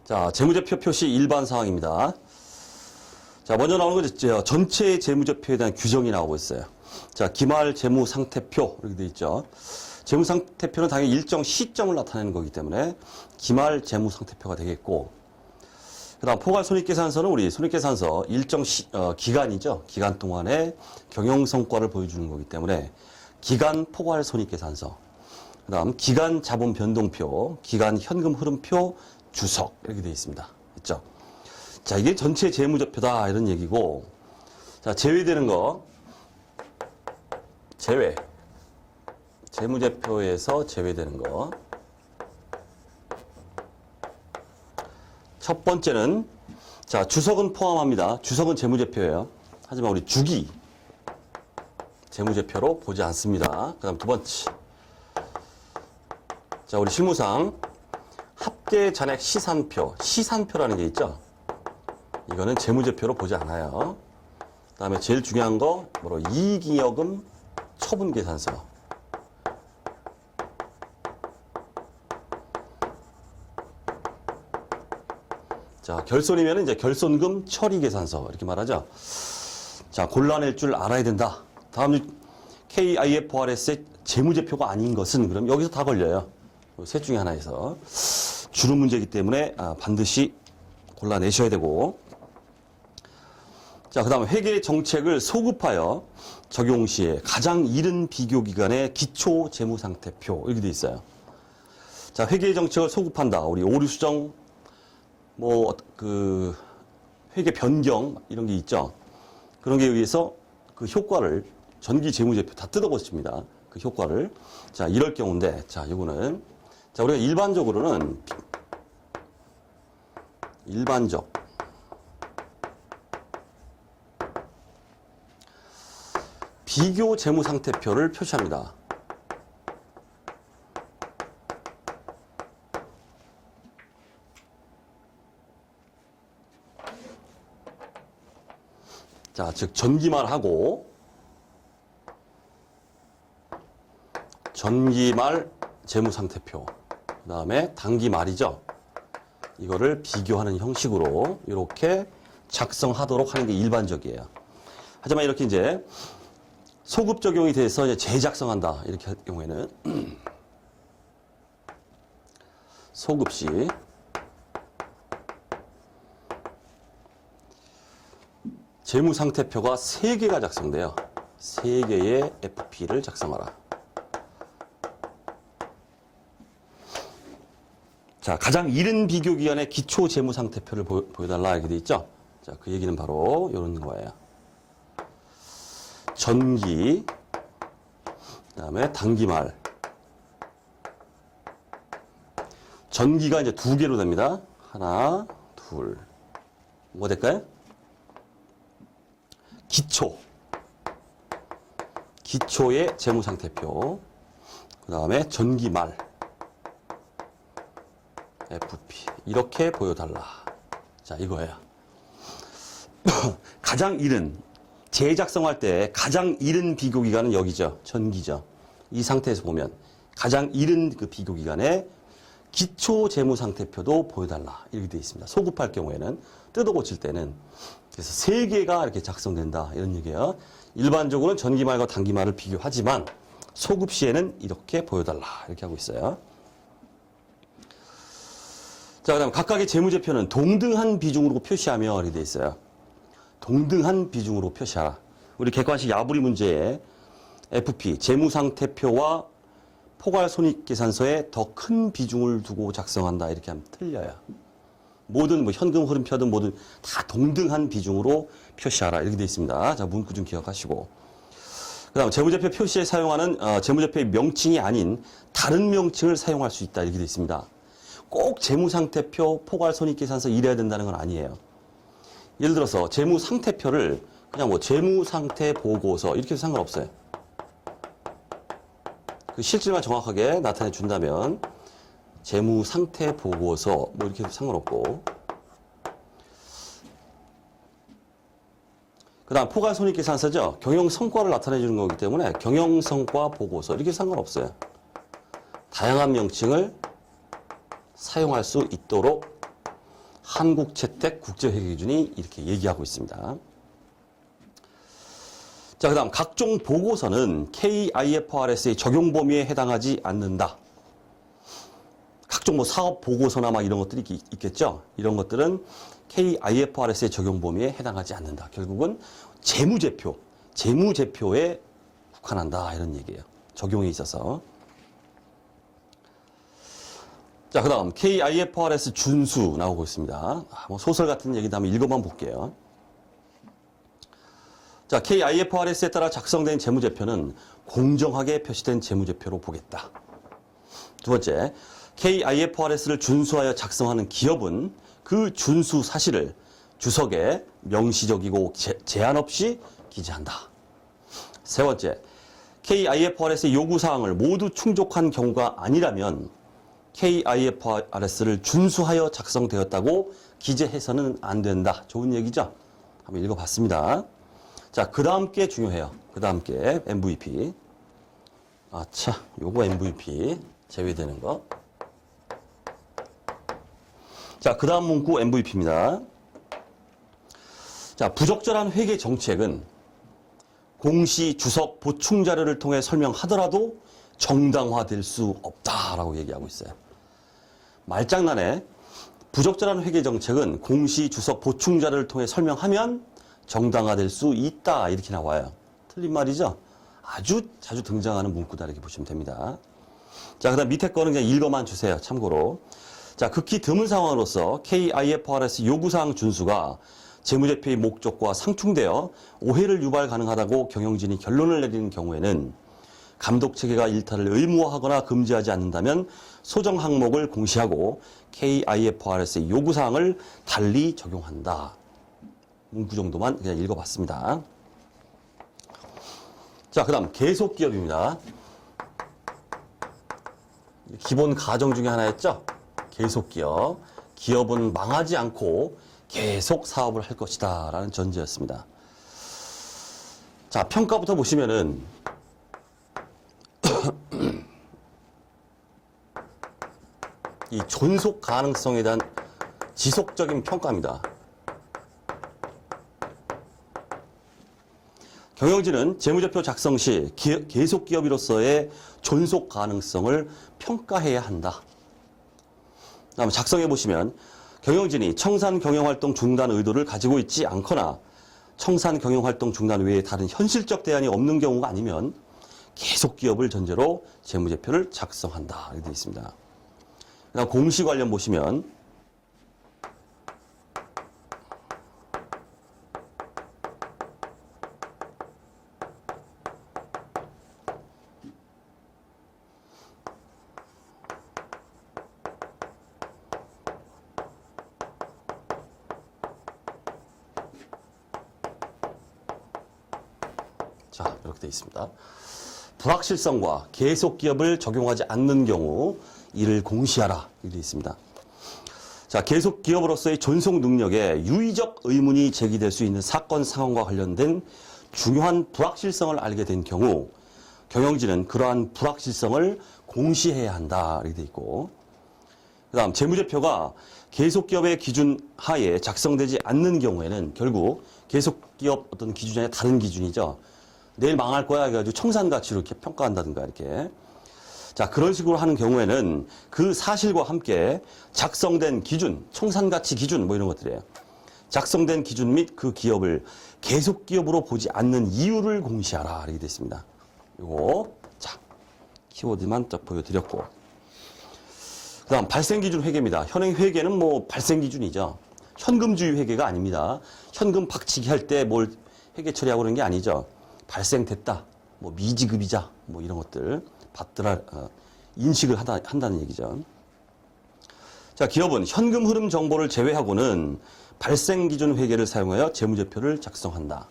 자, 재무제표 표시 일반 사항입니다. 자, 먼저 나오는 건 전체 재무제표에 대한 규정이 나오고 있어요. 자, 기말 재무상태표 이렇게 돼 있죠. 재무상태표는 당연히 일정 시점을 나타내는 거기 때문에 기말 재무상태표가 되겠고, 그다음 포괄손익계산서는 우리 손익계산서 일정 기간이죠. 기간 동안의 경영성과를 보여주는 거기 때문에 기간 포괄손익계산서. 그다음 기간 자본 변동표, 기간 현금 흐름표, 주석 이렇게 되어 있습니다. 그렇죠? 자, 이게 전체 재무제표다 이런 얘기고, 자, 제외되는 거 제외. 재무제표에서 제외되는 거. 첫 번째는 자, 주석은 포함합니다. 주석은 재무제표예요. 하지만 우리 주기 재무제표로 보지 않습니다. 그다음 두 번째. 자, 우리 실무상 합계 잔액 시산표, 시산표라는 게 있죠. 이거는 재무제표로 보지 않아요. 그다음에 제일 중요한 거 뭐로 이익잉여금 처분계산서. 자, 결손이면 이제 결손금 처리계산서 이렇게 말하죠. 자, 골라낼 줄 알아야 된다. 다음 KIFRS의 재무제표가 아닌 것은 그럼 여기서 다 걸려요. 셋 중에 하나에서 주름 문제이기 때문에 반드시 골라내셔야 되고, 자, 그 다음에 회계 정책을 소급하여 적용 시에 가장 이른 비교 기간의 기초 재무상태표 이렇게 돼 있어요. 자, 회계 정책을 소급한다. 우리 오류 수정 회계 변경 이런 게 있죠. 그런 게 의해서 그 효과를 전기 재무제표 다 뜯어고칩니다. 그 효과를. 자, 이럴 경우인데, 자, 이거는 자, 우리가 일반적으로는 비교 재무상태표를 표시합니다. 자, 즉 전기말하고 전기말 재무상태표, 그 다음에 단기말이죠. 이거를 비교하는 형식으로 이렇게 작성하도록 하는 게 일반적이에요. 하지만 이렇게 이제 소급 적용이 돼서 이제 재작성한다 이렇게 할 경우에는 소급 시 재무상태표가 3개가 작성돼요. 3개의 FP를 작성하라. 자, 가장 이른 비교 기간의 기초 재무상태표를 보여달라 이렇게 돼 있죠. 자, 그 얘기는 바로 이런 거예요. 전기, 그다음에 단기말. 전기가 이제 2개로 됩니다. 하나, 둘. 뭐가 될까요? 기초의 재무상태표. 그 다음에 전기말. FP. 이렇게 보여달라. 자, 이거예요. 가장 이른, 재작성할 때 가장 이른 비교 기간은 여기죠. 전기죠. 이 상태에서 보면 가장 이른 그 비교 기간에 기초 재무상태표도 보여달라. 이렇게 되어 있습니다. 소급할 경우에는, 뜯어 고칠 때는. 그래서 3개가 이렇게 작성된다. 이런 얘기예요. 일반적으로는 전기말과 단기말을 비교하지만 소급 시에는 이렇게 보여달라. 이렇게 하고 있어요. 자, 그 다음 각각의 재무제표는 동등한 비중으로 표시하며 이렇게 되어 있어요. 동등한 비중으로 표시하라. 우리 객관식 야부리 문제에 FP, 재무상태표와 포괄손익계산서에 더 큰 비중을 두고 작성한다. 이렇게 하면 틀려요. 모든 현금 흐름표든 뭐든 다 동등한 비중으로 표시하라. 이렇게 되어 있습니다. 자, 문구 좀 기억하시고. 그 다음 재무제표 표시에 사용하는 재무제표의 명칭이 아닌 다른 명칭을 사용할 수 있다. 이렇게 되어 있습니다. 꼭 재무상태표, 포괄손익계산서 이래야 된다는 건 아니에요. 예를 들어서 재무상태표를 그냥 재무상태보고서 이렇게 해도 상관없어요. 그 실질만 정확하게 나타내 준다면 재무상태보고서 이렇게 해도 상관없고, 그 다음 포괄손익계산서죠. 경영성과를 나타내 주는 거기 때문에 경영성과 보고서 이렇게 상관없어요. 다양한 명칭을 사용할 수 있도록 한국채택 국제회계기준이 이렇게 얘기하고 있습니다. 자, 그 다음 각종 보고서는 KIFRS의 적용 범위에 해당하지 않는다. 각종 뭐 사업 보고서나 막 이런 것들이 있겠죠. 이런 것들은 KIFRS의 적용 범위에 해당하지 않는다. 결국은 재무제표에 국한한다. 이런 얘기예요. 적용에 있어서. 자, 그 다음 KIFRS 준수 나오고 있습니다. 뭐 소설 같은 얘기도 한번 읽어만 볼게요. 자, KIFRS에 따라 작성된 재무제표는 공정하게 표시된 재무제표로 보겠다. 두 번째, KIFRS를 준수하여 작성하는 기업은 그 준수 사실을 주석에 명시적이고 제한 없이 기재한다. 세 번째, KIFRS의 요구사항을 모두 충족한 경우가 아니라면 KIFRS를 준수하여 작성되었다고 기재해서는 안 된다. 좋은 얘기죠? 한번 읽어봤습니다. 자, 그 다음 게 중요해요. 그 다음 게 MVP. 아차, 요거 MVP 제외되는 거. 자, 그 다음 문구 MVP입니다. 자, 부적절한 회계 정책은 공시, 주석, 보충 자료를 통해 설명하더라도 정당화될 수 없다라고 얘기하고 있어요. 말장난에 부적절한 회계 정책은 공시, 주석, 보충 자료를 통해 설명하면 정당화될 수 있다 이렇게 나와요. 틀린 말이죠? 아주 자주 등장하는 문구다 이렇게 보시면 됩니다. 자, 그다음 밑에 거는 그냥 읽어만 주세요. 참고로. 자, 극히 드문 상황으로서 KIFRS 요구사항 준수가 재무제표의 목적과 상충되어 오해를 유발 가능하다고 경영진이 결론을 내리는 경우에는 감독체계가 일탈을 의무화하거나 금지하지 않는다면 소정 항목을 공시하고 KIFRS의 요구사항을 달리 적용한다. 문구 정도만 그냥 읽어봤습니다. 자, 그 다음 계속기업입니다. 기본 가정 중에 하나였죠? 계속기업. 기업은 망하지 않고 계속 사업을 할 것이다 라는 전제였습니다. 자, 평가부터 보시면은 이 존속 가능성에 대한 지속적인 평가입니다. 경영진은 재무제표 작성 시 계속기업으로서의 존속 가능성을 평가해야 한다. 다음 작성해 보시면 경영진이 청산 경영활동 중단 의도를 가지고 있지 않거나 청산 경영활동 중단 외에 다른 현실적 대안이 없는 경우가 아니면 계속기업을 전제로 재무제표를 작성한다. 이렇게 되어 있습니다. 그다음 공시 관련 보시면 자, 이렇게 되어 있습니다. 불확실성과 계속기업을 적용하지 않는 경우 이를 공시하라. 이렇게 되어 있습니다. 자, 계속기업으로서의 존속 능력에 유의적 의문이 제기될 수 있는 사건 상황과 관련된 중요한 불확실성을 알게 된 경우 경영진은 그러한 불확실성을 공시해야 한다. 이렇게 되어 있고, 그 다음 재무제표가 계속기업의 기준 하에 작성되지 않는 경우에는 결국 계속기업 어떤 기준이 아니라 다른 기준이죠. 내일 망할 거야 해가지고 청산가치로 이렇게 평가한다든가 이렇게. 자, 그런 식으로 하는 경우에는 그 사실과 함께 작성된 기준, 청산가치 기준 뭐 이런 것들이에요. 작성된 기준 및 그 기업을 계속기업으로 보지 않는 이유를 공시하라. 이렇게 되어 있습니다. 요거, 자, 키워드만 딱 보여드렸고. 그 다음 발생기준 회계입니다. 현행 회계는 뭐 발생기준이죠. 현금주의 회계가 아닙니다. 현금 박치기 할 때 뭘 회계 처리하고 그런 게 아니죠. 발생됐다. 뭐 미지급이자 뭐 이런 것들 받더라 인식을 한다는 얘기죠. 자, 기업은 현금 흐름 정보를 제외하고는 발생 기준 회계를 사용하여 재무제표를 작성한다.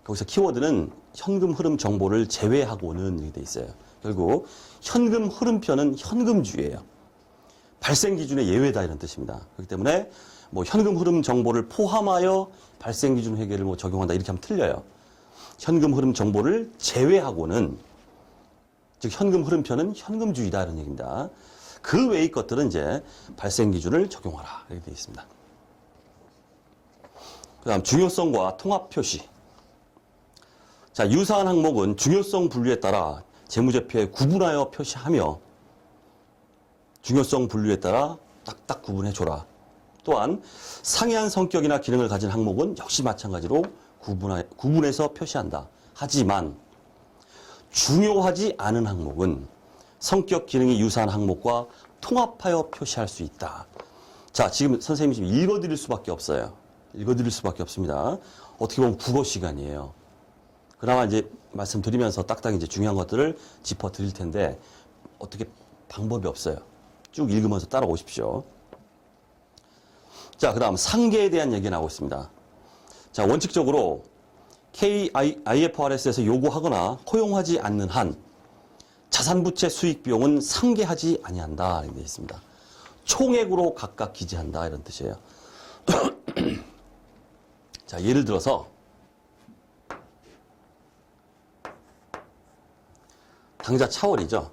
거기서 키워드는 현금 흐름 정보를 제외하고는 이렇게 돼 있어요. 결국 현금 흐름표는 현금주예요. 발생 기준의 예외다 이런 뜻입니다. 그렇기 때문에 뭐 현금 흐름 정보를 포함하여 발생 기준 회계를 뭐 적용한다 이렇게 하면 틀려요. 현금 흐름 정보를 제외하고는, 즉 현금 흐름표는 현금주의다 이런 얘기입니다. 그 외의 것들은 이제 발생 기준을 적용하라. 이렇게 되어 있습니다. 그 다음 중요성과 통합 표시. 자, 유사한 항목은 중요성 분류에 따라 재무제표에 구분하여 표시하며 중요성 분류에 따라 딱딱 구분해줘라. 또한 상이한 성격이나 기능을 가진 항목은 역시 마찬가지로 구분해서 표시한다. 하지만 중요하지 않은 항목은 성격 기능이 유사한 항목과 통합하여 표시할 수 있다. 자, 지금 선생님이 지금 읽어드릴 수밖에 없어요. 읽어드릴 수밖에 없습니다. 어떻게 보면 국어 시간이에요. 그나마 이제 말씀드리면서 딱딱 이제 중요한 것들을 짚어드릴 텐데 어떻게 방법이 없어요. 쭉 읽으면서 따라오십시오. 자, 그 다음 상계에 대한 얘기 나오고 있습니다. 자, 원칙적으로 IFRS에서 요구하거나 허용하지 않는 한 자산부채 수익 비용은 상계하지 아니한다 이렇게 되어 있습니다. 총액으로 각각 기재한다 이런 뜻이에요. 자, 예를 들어서 당좌 차월이죠.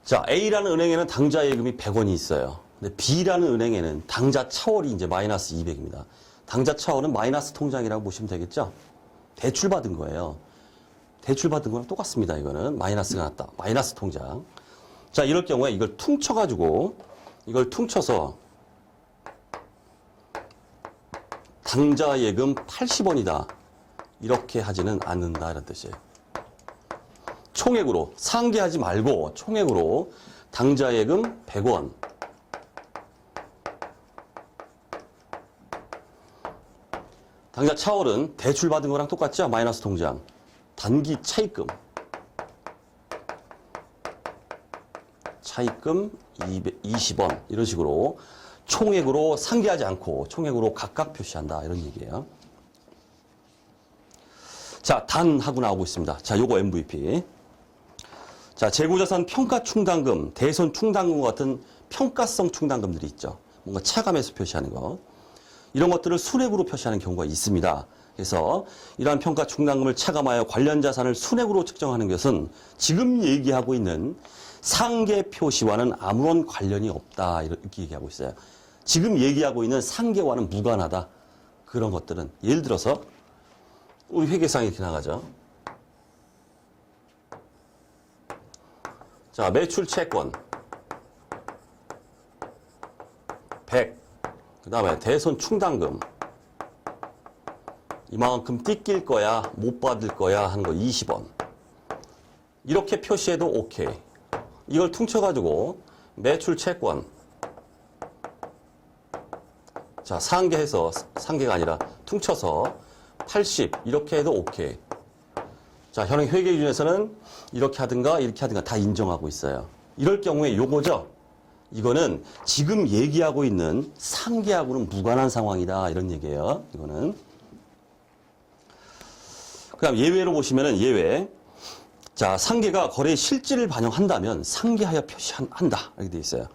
자, A라는 은행에는 당좌 예금이 100원이 있어요. 근데 B라는 은행에는 당좌 차월이 이제 마이너스 200입니다. 당좌 차월은 마이너스 통장이라고 보시면 되겠죠? 대출받은 거예요. 대출받은 거랑 똑같습니다. 이거는 마이너스가 났다. 마이너스 통장. 자, 이럴 경우에 이걸 퉁쳐가지고 이걸 퉁쳐서 당좌 예금 80원이다. 이렇게 하지는 않는다. 이런 뜻이에요. 총액으로 상계하지 말고 총액으로 당좌 예금 100원. 당좌 차월은 대출받은 거랑 똑같죠? 마이너스 통장. 단기 차입금. 차입금 20원. 이런 식으로 총액으로 상계하지 않고 총액으로 각각 표시한다. 이런 얘기예요. 자, 단하고 나오고 있습니다. 자, 요거 MVP. 자, 재고자산 평가 충당금, 대손 충당금과 같은 평가성 충당금들이 있죠. 뭔가 차감해서 표시하는 거. 이런 것들을 순액으로 표시하는 경우가 있습니다. 그래서 이러한 평가 충당금을 차감하여 관련 자산을 순액으로 측정하는 것은 지금 얘기하고 있는 상계 표시와는 아무런 관련이 없다. 이렇게 얘기하고 있어요. 지금 얘기하고 있는 상계와는 무관하다. 그런 것들은 예를 들어서 우리 회계상에 이렇게 나가죠. 자, 매출 채권 100. 그 다음에 대손 충당금 이만큼 띠낄 거야, 못 받을 거야 하는 거 20원. 이렇게 표시해도 오케이. 이걸 퉁쳐가지고 매출 채권 자, 상계해서 상계가 아니라 퉁쳐서 80 이렇게 해도 오케이. 자, 현행 회계 기준에서는 이렇게 하든가 이렇게 하든가 다 인정하고 있어요. 이럴 경우에 요거죠. 이거는 지금 얘기하고 있는 상계하고는 무관한 상황이다. 이런 얘기예요. 이거는. 그 다음 예외로 보시면은 예외. 자, 상계가 거래의 실질을 반영한다면 상계하여 표시한다. 이렇게 돼 있어요.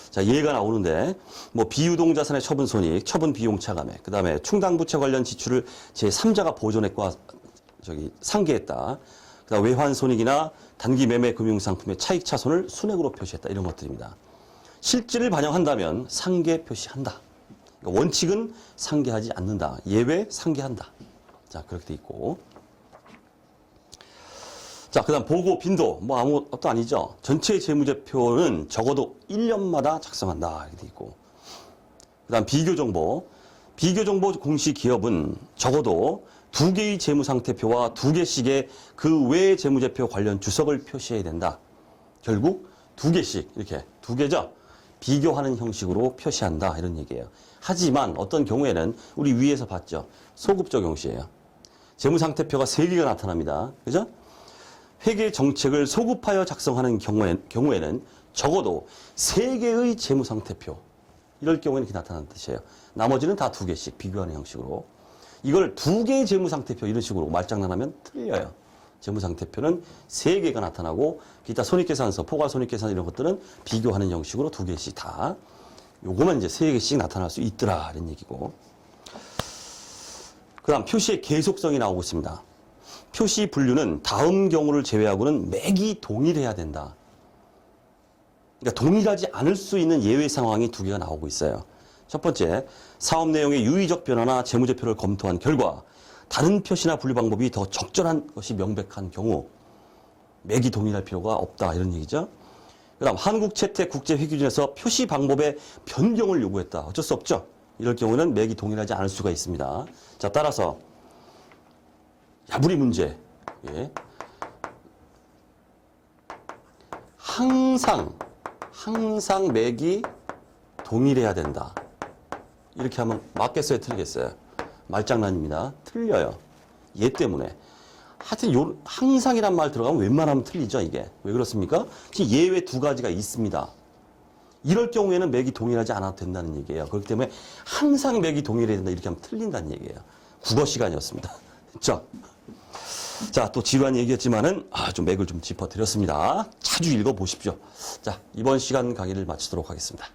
자, 예가 나오는데 뭐 비유동자산의 처분 손익, 처분 비용 차감액, 그 다음에 충당부채 관련 지출을 제3자가 보존했과 상계했다. 그다음 외환 손익이나 단기 매매 금융상품의 차익 차손을 순액으로 표시했다. 이런 것들입니다. 실질을 반영한다면 상계 표시한다. 그러니까 원칙은 상계하지 않는다. 예외 상계한다. 자, 그렇게 돼 있고. 자, 그다음 보고 빈도 뭐 아무것도 아니죠. 전체 재무제표는 적어도 1년마다 작성한다. 이렇게 돼 있고. 그다음 비교 정보 공시 기업은 적어도 2개의 재무상태표와 2개씩의 그 외의 재무제표 관련 주석을 표시해야 된다. 결국 2개씩 이렇게 2개죠. 비교하는 형식으로 표시한다. 이런 얘기예요. 하지만 어떤 경우에는 우리 위에서 봤죠. 소급 적용시예요. 재무상태표가 3개가 나타납니다. 그죠? 회계 정책을 소급하여 작성하는 경우에는 적어도 3개의 재무상태표 이럴 경우에는 이렇게 나타나는 뜻이에요. 나머지는 다 2개씩 비교하는 형식으로. 이걸 2개의 재무상태표 이런 식으로 말장난하면 틀려요. 재무상태표는 3개가 나타나고 기타 손익계산서, 포괄손익계산 이런 것들은 비교하는 형식으로 2개씩 다 요거만 이제 3개씩 나타날 수 있더라 이런 얘기고. 그 다음 표시의 계속성이 나오고 있습니다. 표시 분류는 다음 경우를 제외하고는 매기 동일해야 된다. 그러니까 동일하지 않을 수 있는 예외 상황이 2개가 나오고 있어요. 첫 번째, 사업 내용의 유의적 변화나 재무제표를 검토한 결과 다른 표시나 분류 방법이 더 적절한 것이 명백한 경우 매기 동일할 필요가 없다 이런 얘기죠. 그 다음 한국채택국제회계기준에서 표시 방법의 변경을 요구했다. 어쩔 수 없죠. 이럴 경우는 매기 동일하지 않을 수가 있습니다. 자, 따라서 야부리 문제. 예. 항상 매기 동일해야 된다. 이렇게 하면 맞겠어요? 틀리겠어요? 말장난입니다. 틀려요. 얘 때문에. 하여튼 항상이란 말 들어가면 웬만하면 틀리죠, 이게. 왜 그렇습니까? 지금 예외 2가지가 있습니다. 이럴 경우에는 맥이 동일하지 않아도 된다는 얘기예요. 그렇기 때문에 항상 맥이 동일해야 된다 이렇게 하면 틀린다는 얘기예요. 국어 시간이었습니다. 됐죠? 자, 또 지루한 얘기였지만은 좀 맥을 좀 짚어드렸습니다. 자주 읽어보십시오. 자, 이번 시간 강의를 마치도록 하겠습니다.